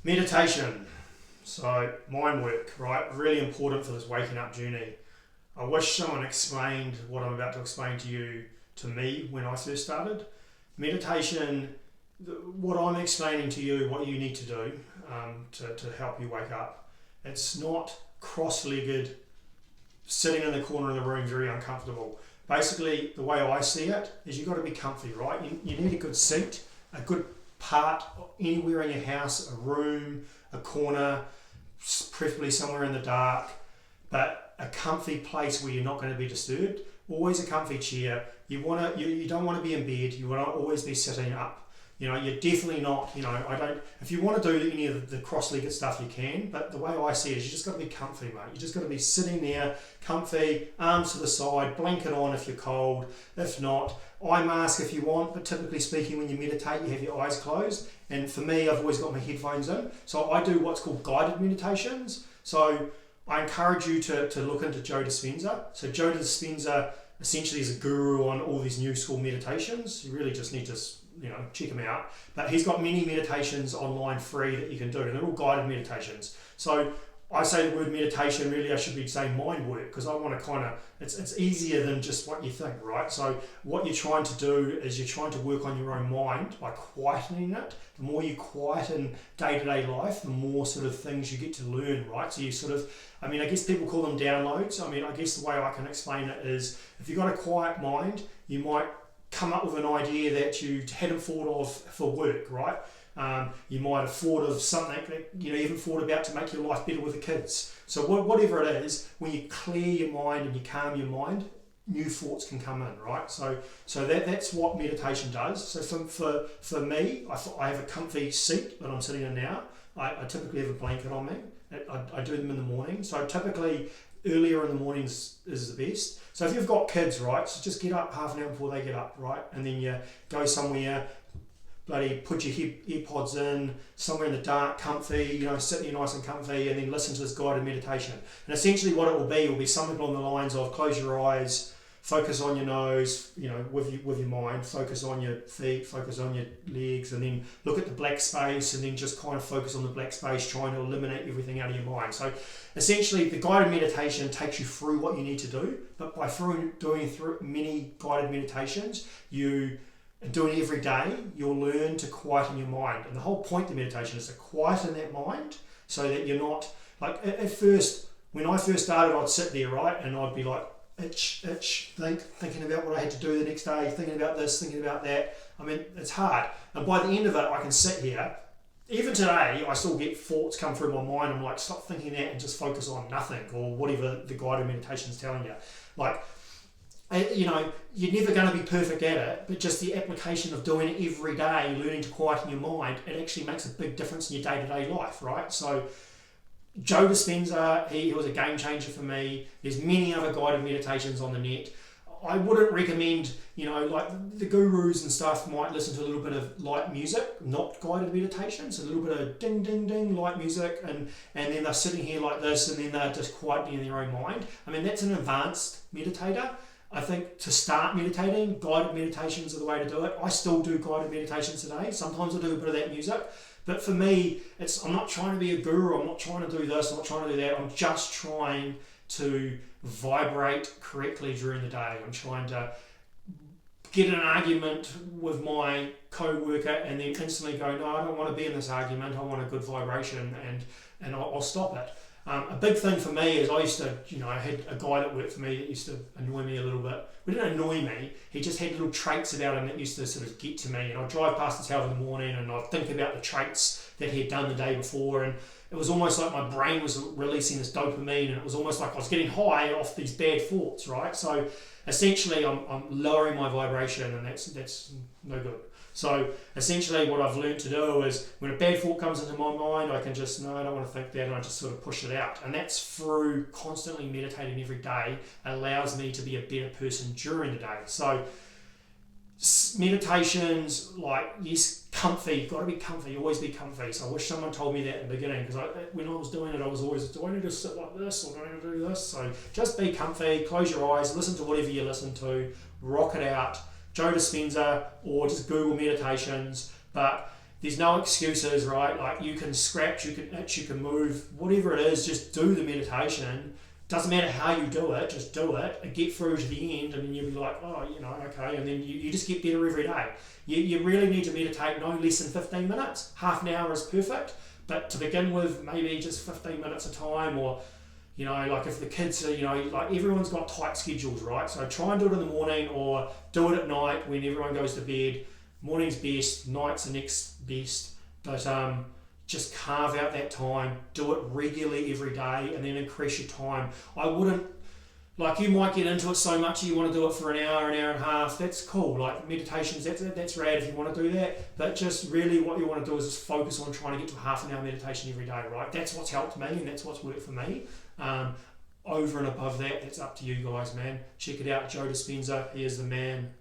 Meditation. So, mind work, right? Really important for this waking up journey. I wish someone explained what I'm about to explain to you to me when I first started. Meditation, what I'm explaining to you, what you need to do to help you wake up, it's not cross-legged, sitting in the corner of the room very uncomfortable. Basically, the way I see it is you've got to be comfy, right? You need a good seat, a good part anywhere in your house, a room, a corner, preferably somewhere in the dark, but a comfy place where you're not going to be disturbed. Always a comfy chair. You don't want to be in bed. You want to always be sitting up. You're definitely not, if you want to do any of the cross-legged stuff, you can, but the way I see it is you just got to be comfy, mate. You just got to be sitting there, comfy, arms to the side, blanket on if you're cold. If not, eye mask if you want, but typically speaking, when you meditate, you have your eyes closed. And for me, I've always got my headphones in. So I do what's called guided meditations. So I encourage you to look into Joe Dispenza. So Joe Dispenza essentially is a guru on all these new school meditations. You really just need to check him out. But he's got many meditations online free that you can do, and they're all guided meditations. So I say the word meditation, really I should be saying mind work, because I want to it's easier than just what you think, right? So what you're trying to do is you're trying to work on your own mind by quietening it. The more you quieten day-to-day life, the more sort of things you get to learn, right? So you I guess people call them downloads. I guess the way I can explain it is if you've got a quiet mind, you might come up with an idea that you hadn't thought of for work, right? You might have thought of something that you even thought about to make your life better with the kids. So whatever it is, when you clear your mind and you calm your mind, new thoughts can come in, right? So that's what meditation does. So for me, I have a comfy seat that I'm sitting in now. I typically have a blanket on me. I do them in the morning. So typically earlier in the mornings is the best. So if you've got kids, right, so just get up half an hour before they get up, right? And then you go somewhere, bloody put your earpods in, somewhere in the dark, comfy, sit there nice and comfy, and then listen to this guided meditation. And essentially what it will be something along the lines of close your eyes, focus on your nose, with your mind, focus on your feet, focus on your legs, and then look at the black space, and then just kind of focus on the black space, trying to eliminate everything out of your mind. So essentially the guided meditation takes you through what you need to do, but by doing through many guided meditations, and doing it every day, you'll learn to quieten your mind. And the whole point of meditation is to quieten that mind so that you're not, like at first, when I first started, I'd sit there, right? And I'd be like, itch, thinking about what I had to do the next day, thinking about this, thinking about that. It's hard. And by the end of it, I can sit here. Even today, I still get thoughts come through my mind. I'm like, stop thinking that and just focus on nothing, or whatever the guided meditation is telling you. Like, you're never going to be perfect at it, but just the application of doing it every day, learning to quieten your mind, it actually makes a big difference in your day-to-day life, right? So Joe Dispenza, he was a game changer for me. There's many other guided meditations on the net. I wouldn't recommend, like the gurus and stuff might listen to a little bit of light music, not guided meditations, a little bit of ding, ding, ding, light music, and then they're sitting here like this, and then they're just quieting in their own mind. That's an advanced meditator. I think to start meditating, guided meditations are the way to do it. I still do guided meditations today. Sometimes I do a bit of that music. But for me, I'm not trying to be a guru. I'm not trying to do this. I'm not trying to do that. I'm just trying to vibrate correctly during the day. I'm trying to get in an argument with my co-worker and then instantly go, no, I don't want to be in this argument. I want a good vibration, and I'll stop it. A big thing for me is I had a guy that worked for me that used to annoy me a little bit. He didn't annoy me, he just had little traits about him that used to sort of get to me. And I'd drive past his house in the morning and I'd think about the traits that he had done the day before, and it was almost like my brain was releasing this dopamine, and it was almost like I was getting high off these bad thoughts, right? So essentially I'm lowering my vibration, and that's no good. So essentially what I've learned to do is when a bad thought comes into my mind, I can just, no, I don't want to think that, and I just sort of push it out. And that's through constantly meditating every day allows me to be a better person during the day. So meditations, like, yes, comfy, got to be comfy, always be comfy. So I wish someone told me that in the beginning, because when I was doing it, I was always, do I need to sit like this, or do I need to do this? So just be comfy, close your eyes, listen to whatever you listen to, rock it out. Joe Dispenza, or just Google meditations. But there's no excuses, right? Like you can scratch, you can itch, you can move, whatever it is, just do the meditation. Doesn't matter how you do it, just do it and get through to the end, and then you'll be like, oh, okay, and then you just get better every day. You really need to meditate no less than 15 minutes. Half an hour is perfect, but to begin with, maybe just 15 minutes a time, or like if the kids are, like everyone's got tight schedules, right? So try and do it in the morning or do it at night when everyone goes to bed. Morning's best, night's the next best, but just carve out that time, do it regularly every day, and then increase your time. I wouldn't, like you might get into it so much you want to do it for an hour and a half, that's cool. Like meditations, that's rad if you want to do that, but just really what you want to do is just focus on trying to get to a half an hour meditation every day, right? That's what's helped me and that's what's worked for me. Over and above that, that's up to you guys, man. Check it out, Joe Dispenza, he is the man.